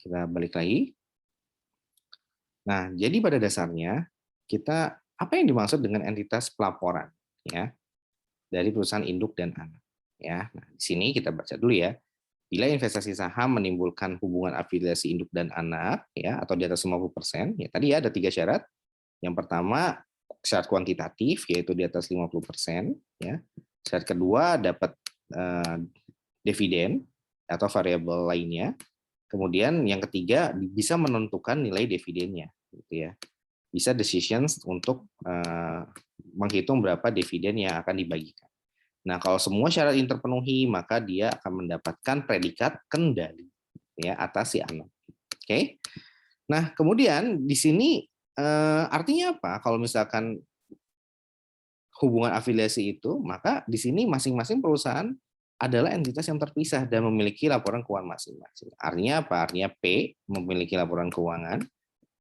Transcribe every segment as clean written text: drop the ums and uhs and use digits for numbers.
Kita balik lagi. Nah, jadi pada dasarnya kita apa yang dimaksud dengan entitas pelaporan ya dari perusahaan induk dan anak ya. Nah, di sini kita baca dulu ya. Bila investasi saham menimbulkan hubungan afiliasi induk dan anak ya atau di atas 50%, ya tadi ya ada 3 syarat. Yang pertama syarat kuantitatif yaitu di atas 50% ya. Syarat kedua dapat dividen atau variabel lainnya. Kemudian yang ketiga bisa menentukan nilai dividennya gitu ya. Bisa decisions untuk menghitung berapa dividen yang akan dibagikan. Nah, kalau semua syarat ini terpenuhi, maka dia akan mendapatkan predikat kendali ya atas si anak. Oke. Nah, kemudian di sini artinya apa? Kalau misalkan hubungan afiliasi itu, maka di sini masing-masing perusahaan adalah entitas yang terpisah dan memiliki laporan keuangan masing-masing. Artinya apa? Artinya P memiliki laporan keuangan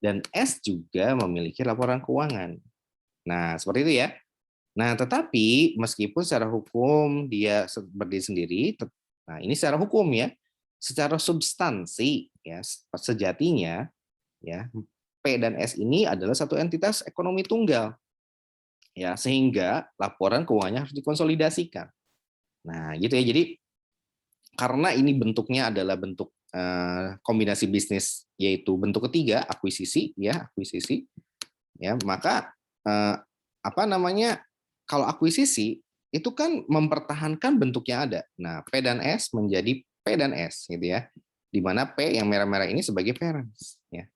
dan S juga memiliki laporan keuangan. Nah, seperti itu ya. Nah, tetapi meskipun secara hukum dia berdiri sendiri, nah ini secara hukum ya, secara substansi ya sejatinya ya P dan S ini adalah satu entitas ekonomi tunggal ya sehingga laporan keuangannya harus dikonsolidasikan. Nah, gitu ya. Jadi karena ini bentuknya adalah bentuk kombinasi bisnis yaitu bentuk ketiga akuisisi ya maka apa namanya kalau akuisisi itu kan mempertahankan bentuk yang ada. Nah, P dan S menjadi P dan S gitu ya. Di mana P yang merah-merah ini sebagai parents ya.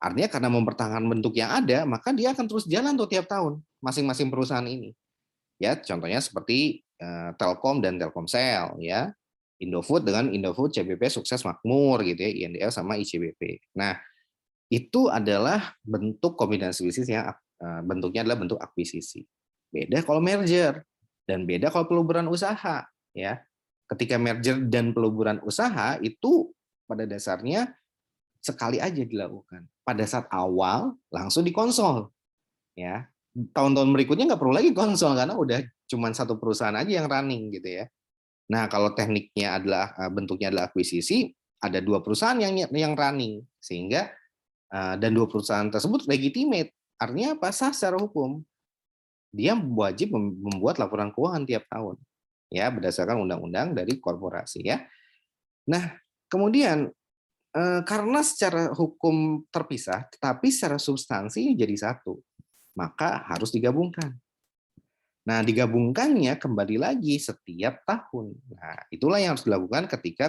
Artinya karena mempertahankan bentuk yang ada, maka dia akan terus jalan tuh tiap tahun masing-masing perusahaan ini. Ya, contohnya seperti Telkom dan Telkomsel ya. Indofood dengan Indofood CBP Sukses Makmur gitu ya, INDL sama ICBP. Nah, itu adalah bentuk kombinasi bisnis yang bentuknya adalah bentuk akuisisi. Beda kalau merger dan beda kalau peluburan usaha ya. Ketika merger dan peluburan usaha itu pada dasarnya sekali aja dilakukan. Pada saat awal langsung dikonsol ya. Tahun-tahun berikutnya nggak perlu lagi konsol karena udah cuma satu perusahaan aja yang running gitu ya. Nah, kalau tekniknya adalah bentuknya adalah akuisisi, ada 2 perusahaan yang running sehingga dan 2 perusahaan tersebut legitimate. Artinya apa? Sah secara hukum. Dia wajib membuat laporan keuangan tiap tahun. Ya, berdasarkan undang-undang dari korporasi ya. Nah, kemudian karena secara hukum terpisah, tetapi secara substansi jadi satu, maka harus digabungkan. Nah, digabungkannya kembali lagi setiap tahun. Nah, itulah yang harus dilakukan ketika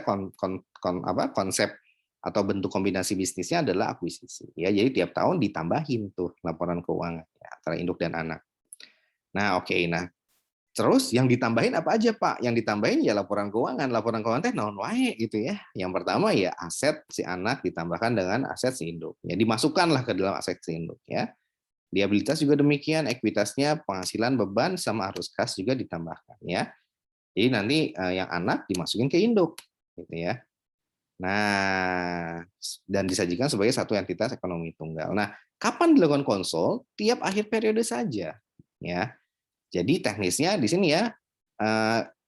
konsep atau bentuk kombinasi bisnisnya adalah akuisisi. Ya, jadi tiap tahun ditambahin tuh laporan keuangan ya, antara induk dan anak. Nah, oke. Nah, terus yang ditambahin apa aja, Pak? Yang ditambahin ya laporan keuangan. Laporan keuangan teh naon wae gitu ya. Yang pertama ya aset si anak ditambahkan dengan aset si induk. Ya dimasukkanlah ke dalam aset si induk ya. Liabilitas juga demikian, ekuitasnya, penghasilan, beban, sama arus kas juga ditambahkan ya. Jadi nanti yang anak dimasukin ke induk gitu ya. Nah, dan disajikan sebagai satu entitas ekonomi tunggal. Nah, kapan dilakukan konsol? Tiap akhir periode saja ya. Jadi teknisnya di sini ya,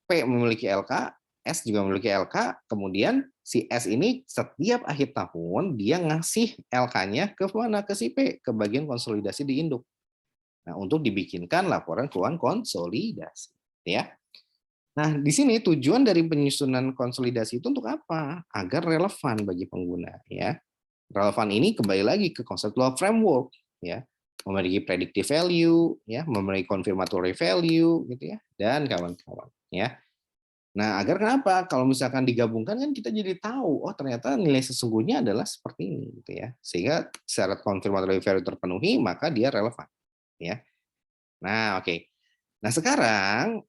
P memiliki LK, S juga memiliki LK, kemudian si S ini setiap akhir tahun dia ngasih LK-nya ke mana? Ke si P, ke bagian konsolidasi di induk. Nah, untuk dibikinkan laporan keuangan konsolidasi, ya. Nah, di sini tujuan dari penyusunan konsolidasi itu untuk apa? Agar relevan bagi pengguna, ya. Relevan ini kembali lagi ke conceptual framework, ya. Memiliki predictive value, ya, memiliki confirmatory value, gitu ya, dan kawan-kawan, ya. Nah, agar kenapa? Kalau misalkan digabungkan kan kita jadi tahu, oh ternyata nilai sesungguhnya adalah seperti ini, gitu ya. Sehingga syarat confirmatory value terpenuhi, maka dia relevan, ya. Nah, oke. Nah, sekarang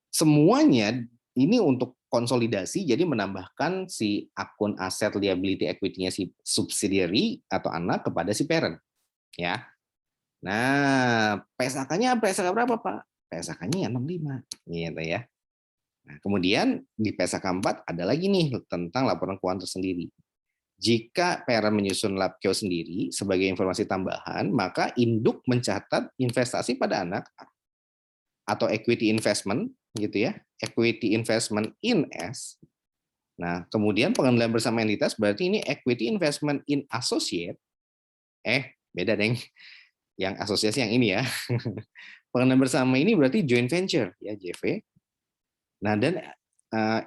semuanya ini untuk konsolidasi, jadi menambahkan si akun aset liability equity-nya si subsidiary atau anak kepada si parent, ya. Nah, PSAK-nya PSAK berapa, Pak? PSAK-nya 65, gitu ya. Nah, kemudian di PSAK 4 ada lagi nih tentang laporan keuangan tersendiri. Jika parent menyusun LabCO sendiri sebagai informasi tambahan, maka induk mencatat investasi pada anak atau equity investment gitu ya, equity investment in S Nah, kemudian pengendalian bersama entitas berarti ini equity investment in associate. Beda deng. Yang asosiasi yang ini ya. Pengendalian bersama ini berarti joint venture ya, JV. Nah, dan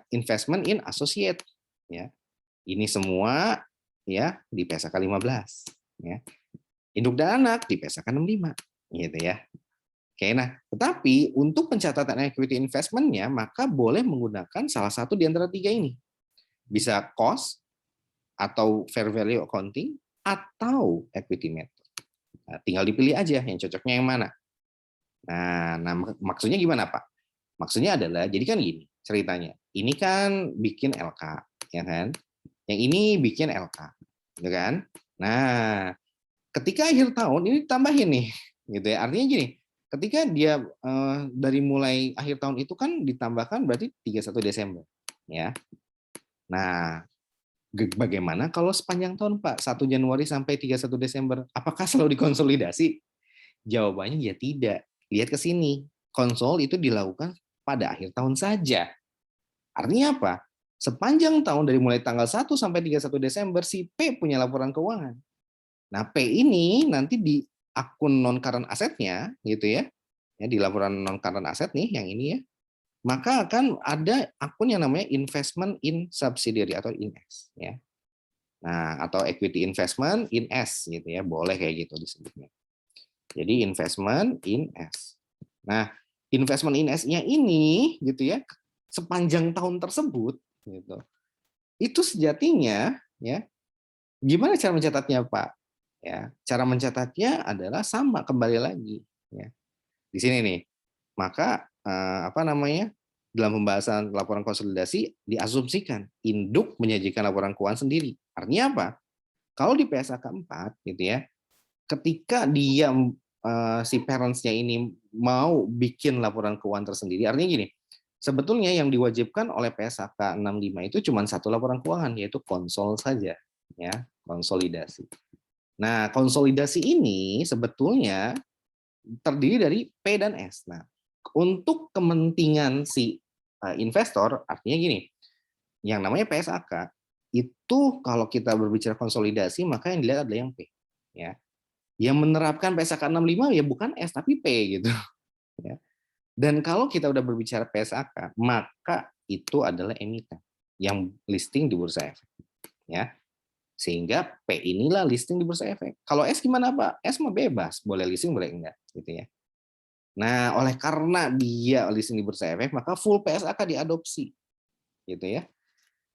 investment in associate ya. Ini semua ya di PSAK 15 ya. Induk dan anak di PSAK 65 gitu ya. Oke, nah, tetapi untuk pencatatan equity investment-nya maka boleh menggunakan salah satu di antara tiga ini. Bisa cost atau fair value accounting atau equity method. Nah, tinggal dipilih aja yang cocoknya yang mana. Nah, maksudnya gimana, Pak? Maksudnya adalah jadi kan gini ceritanya. Ini kan bikin LK, ya kan? Yang ini bikin LK, gitu kan? Nah, ketika akhir tahun ini tambahin nih, gitu ya. Artinya gini, ketika dia dari mulai akhir tahun itu kan ditambahkan berarti 31 Desember, ya. Nah, bagaimana kalau sepanjang tahun, Pak? 1 Januari sampai 31 Desember, apakah selalu dikonsolidasi? Jawabannya ya tidak. Lihat ke sini. Konsol itu dilakukan pada akhir tahun saja. Artinya apa? Sepanjang tahun dari mulai tanggal 1 sampai 31 Desember si P punya laporan keuangan. Nah, P ini nanti di akun non current asetnya gitu ya. Ya di laporan non current asset nih yang ini ya. Maka akan ada akun yang namanya investment in subsidiary atau in S ya. Nah, atau equity investment in S gitu ya. Boleh kayak gitu disebutnya. Jadi investment in S. Nah, investment in S-nya ini gitu ya, sepanjang tahun tersebut gitu. Itu sejatinya ya, gimana cara mencatatnya, Pak? Ya, cara mencatatnya adalah sama kembali lagi ya. Di sini nih. Maka apa namanya? Dalam pembahasan laporan konsolidasi diasumsikan induk menyajikan laporan keuangan sendiri. Artinya apa? Kalau di PSAK 4 gitu ya, ketika dia si parents-nya ini mau bikin laporan keuangan tersendiri, artinya gini, sebetulnya yang diwajibkan oleh PSAK 65 itu cuma satu laporan keuangan, yaitu konsol saja, ya, konsolidasi. Nah, konsolidasi ini sebetulnya terdiri dari P dan S. Nah, untuk kepentingan si investor, artinya gini, yang namanya PSAK itu kalau kita berbicara konsolidasi, maka yang dilihat adalah yang P, ya. Yang menerapkan PSAK 65 ya bukan S tapi P gitu ya. Dan kalau kita udah berbicara PSAK, maka itu adalah emiten yang listing di Bursa Efek ya. Sehingga P inilah listing di Bursa Efek. Kalau S gimana, Pak? S mah bebas, boleh listing boleh enggak gitu ya. Nah, oleh karena dia listing di Bursa Efek, maka full PSAK diadopsi gitu ya.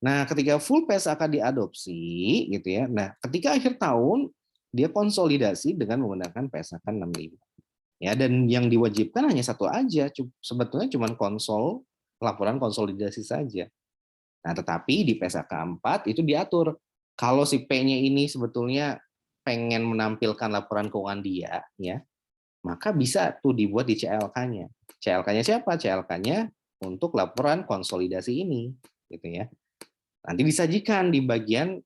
Nah, ketika full PSAK diadopsi gitu ya. Nah, ketika akhir tahun dia konsolidasi dengan menggunakan PSAK 65. Ya, dan yang diwajibkan hanya satu aja, sebetulnya cuma laporan konsolidasi saja. Nah, tetapi di PSAK 4 itu diatur kalau si P-nya ini sebetulnya pengen menampilkan laporan keuangan dia ya, maka bisa tuh dibuat di CLK-nya. CLK-nya siapa? CLK-nya untuk laporan konsolidasi ini gitu ya. Nanti disajikan di bagian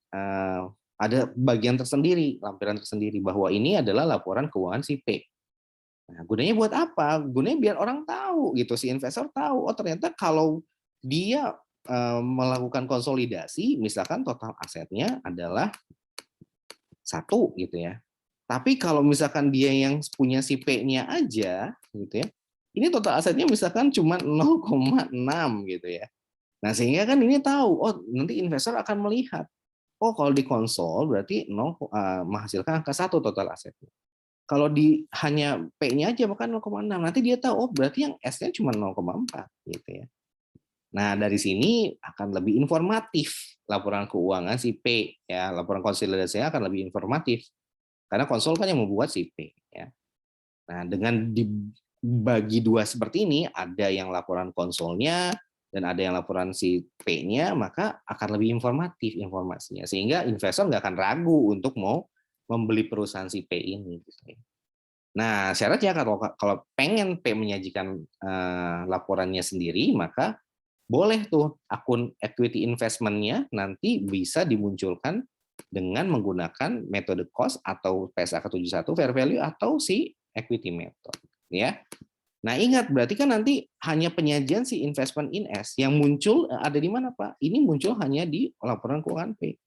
ada bagian tersendiri, lampiran tersendiri bahwa ini adalah laporan keuangan si P. Nah, gunanya buat apa? Gunanya biar orang tahu gitu, si investor tahu, oh ternyata kalau dia melakukan konsolidasi, misalkan total asetnya adalah 1 gitu ya. Tapi kalau misalkan dia yang punya si P-nya aja gitu ya, ini total asetnya misalkan cuma 0,6 gitu ya. Nah, sehingga kan ini tahu, oh nanti investor akan melihat, oh kalau di konsol berarti menghasilkan angka 1 total asetnya. Kalau di hanya P-nya aja maka 0,6, nanti dia tahu, oh berarti yang S-nya cuma 0,4 gitu ya. Nah, dari sini akan lebih informatif laporan keuangan si P ya, laporan konsolidasinya akan lebih informatif. Karena konsol kan yang membuat si P ya. Nah, dengan dibagi dua seperti ini, ada yang laporan konsolnya dan ada yang laporan si P-nya, maka akan lebih informatif informasinya. Sehingga investor nggak akan ragu untuk mau membeli perusahaan si P ini. Nah, syaratnya kalau pengen P menyajikan laporannya sendiri, maka boleh tuh akun equity investment-nya nanti bisa dimunculkan dengan menggunakan metode cost atau PSAK 71 fair value atau si equity method ya. Nah, ingat berarti kan nanti hanya penyajian si investment in S yang muncul ada di mana, Pak? Ini muncul hanya di laporan keuangan P.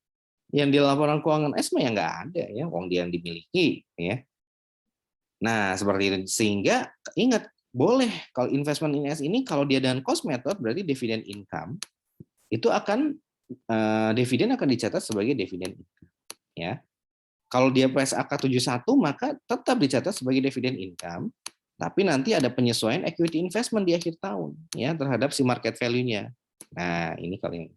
Yang di laporan keuangan S mah ya nggak ada ya, uang dia yang dimiliki ya. Nah, seperti itu. Sehingga ingat, boleh kalau investment in S ini kalau dia dengan cost method berarti dividen income itu akan dividen akan dicatat sebagai dividen income ya. Kalau dia PSAK 71 maka tetap dicatat sebagai dividen income, tapi nanti ada penyesuaian equity investment di akhir tahun ya terhadap si market value-nya. Nah, ini kalau yang.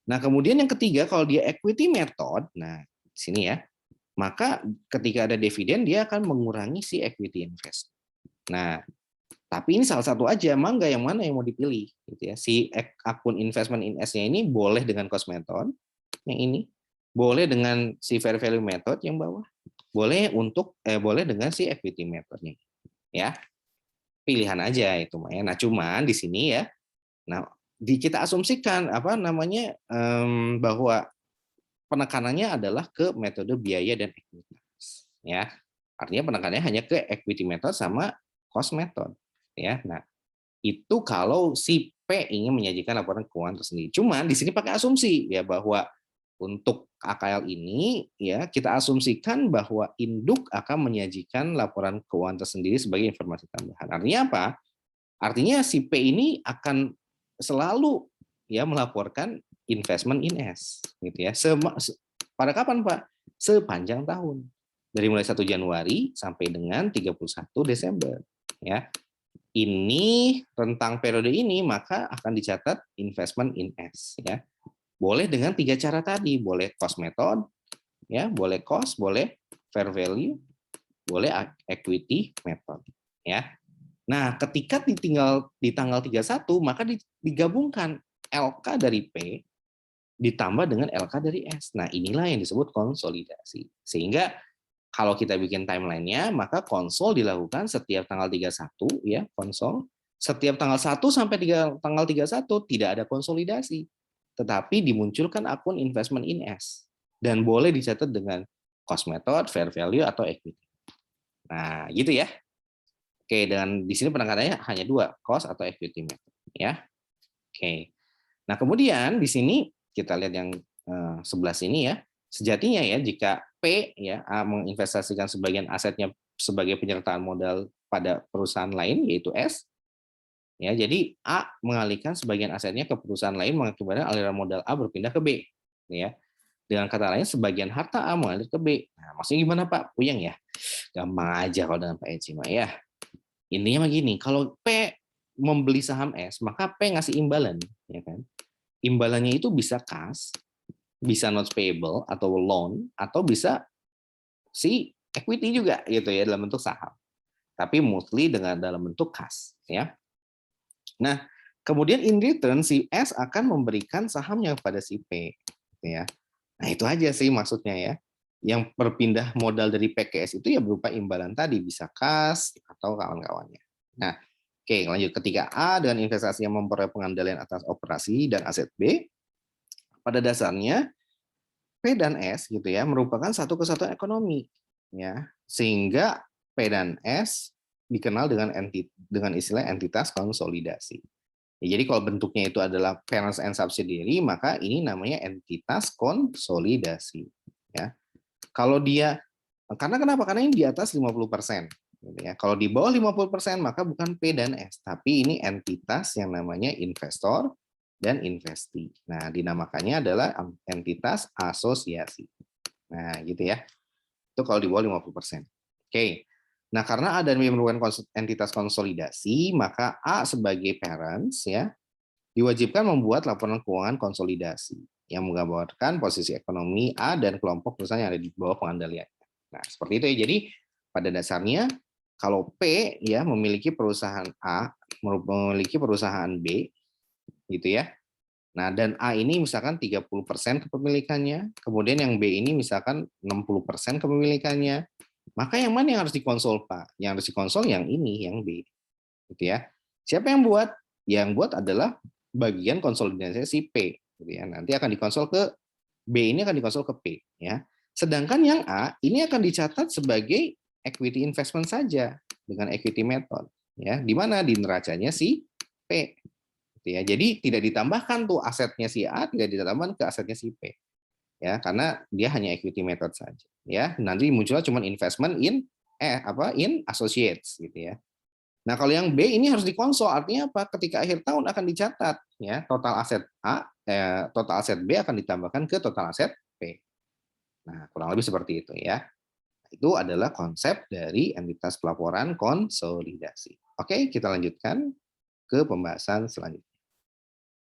Nah, kemudian yang ketiga kalau dia equity method, nah di sini ya, maka ketika ada dividen dia akan mengurangi si equity invest. Nah, tapi ini salah satu aja, mangga yang mana yang mau dipilih gitu ya. Si akun investment in S-nya ini boleh dengan cost method yang ini, boleh dengan si fair value method yang bawah, boleh dengan si equity methodnya ya. Pilihan aja itu Maya. Nah, cuman di sini ya. Nah, kita asumsikan bahwa penekanannya adalah ke metode biaya dan ekuitas ya. Artinya penekanannya hanya ke equity method sama cost method ya. Nah, itu kalau si P ingin menyajikan laporan keuangan tersendiri. Cuman di sini pakai asumsi ya bahwa untuk AKL ini ya kita asumsikan bahwa induk akan menyajikan laporan keuangan tersendiri sebagai informasi tambahan. Artinya apa? Artinya si P ini akan selalu ya melaporkan investment in S gitu ya. Pada kapan, Pak? Sepanjang tahun. Dari mulai 1 Januari sampai dengan 31 Desember ya. Ini rentang periode ini maka akan dicatat investment in S ya. Boleh dengan 3 cara tadi, boleh cost method ya, boleh cost, boleh fair value, boleh equity method ya. Nah, ketika di tanggal 31 maka digabungkan LK dari P ditambah dengan LK dari S. Nah, inilah yang disebut konsolidasi. Sehingga kalau kita bikin timeline-nya, maka konsol dilakukan setiap tanggal 31 ya, konsol. Setiap tanggal 1 sampai tanggal 31 tidak ada konsolidasi. Tetapi dimunculkan akun investment in S dan boleh dicatat dengan cost method, fair value atau equity. Nah, gitu ya. Oke, dan di sini penekanannya hanya 2, cost atau equity method ya. Oke. Nah, kemudian di sini kita lihat yang sebelah sini ya. Sejatinya ya jika P ya menginvestasikan sebagian asetnya sebagai penyertaan modal pada perusahaan lain yaitu S ya. Jadi A mengalihkan sebagian asetnya ke perusahaan lain mengakibatkan aliran modal A berpindah ke B ya. Dengan kata lain sebagian harta A mengalir ke B. Nah, maksudnya gimana Pak? Puyeng ya? Gampang aja kalau dengan Pak Eci mah ya. Intinya begini, kalau P membeli saham S, maka P ngasih imbalan ya kan. Imbalannya itu bisa kas, bisa notes payable atau loan, atau bisa si equity juga gitu ya dalam bentuk saham. Tapi mostly dengan dalam bentuk kas ya. Nah, kemudian in return si S akan memberikan sahamnya kepada si P gitu ya. Nah, itu aja sih maksudnya ya. Yang berpindah modal dari P ke S itu ya berupa imbalan tadi, bisa kas atau kawan-kawannya. Nah, oke, lanjut. Ketika A dengan investasi yang memperoleh pengendalian atas operasi dan aset B, pada dasarnya P dan S gitu ya merupakan satu kesatuan ekonomi ya. Sehingga P dan S dikenal dengan istilah entitas konsolidasi. Ya, jadi kalau bentuknya itu adalah parents and subsidiary, maka ini namanya entitas konsolidasi ya. Kalau dia karena kenapa? Karena ini di atas 50%. Gitu ya. Kalau di bawah 50% maka bukan P dan S, tapi ini entitas yang namanya investor dan investi. Nah, dinamakannya adalah entitas asosiasi. Nah, gitu ya. Itu kalau di bawah 50%. Oke. Nah, karena A dan B merupakan entitas konsolidasi, maka A sebagai parents ya diwajibkan membuat laporan keuangan konsolidasi yang menggambarkan posisi ekonomi A dan kelompok perusahaan yang ada di bawah pengendalian. Nah, seperti itu ya. Jadi pada dasarnya kalau P ya memiliki perusahaan A, memiliki perusahaan B gitu ya. Nah, dan A ini misalkan 30% kepemilikannya, kemudian yang B ini misalkan 60% kepemilikannya. Maka yang mana yang harus dikonsol, Pak? Yang harus dikonsol yang ini, yang B. Gitu ya. Siapa yang buat? Yang buat adalah bagian konsolidasi si P gitu ya. Nanti akan dikonsol ke B, ini akan dikonsol ke P ya. Sedangkan yang A ini akan dicatat sebagai equity investment saja dengan equity method. ya, di mana di neracanya si P. Gitu ya. Jadi tidak ditambahkan tuh asetnya si A, tidak ditambahkan ke asetnya si P. Ya, karena dia hanya equity method saja. Ya, nanti munculnya cuma investment in in associates gitu ya. Nah, kalau yang B ini harus dikonsol, artinya apa? Ketika akhir tahun akan dicatat, ya, total aset total aset B akan ditambahkan ke total aset P. Nah, kurang lebih seperti itu ya. Itu adalah konsep dari entitas pelaporan konsolidasi. Oke, kita lanjutkan ke pembahasan selanjutnya.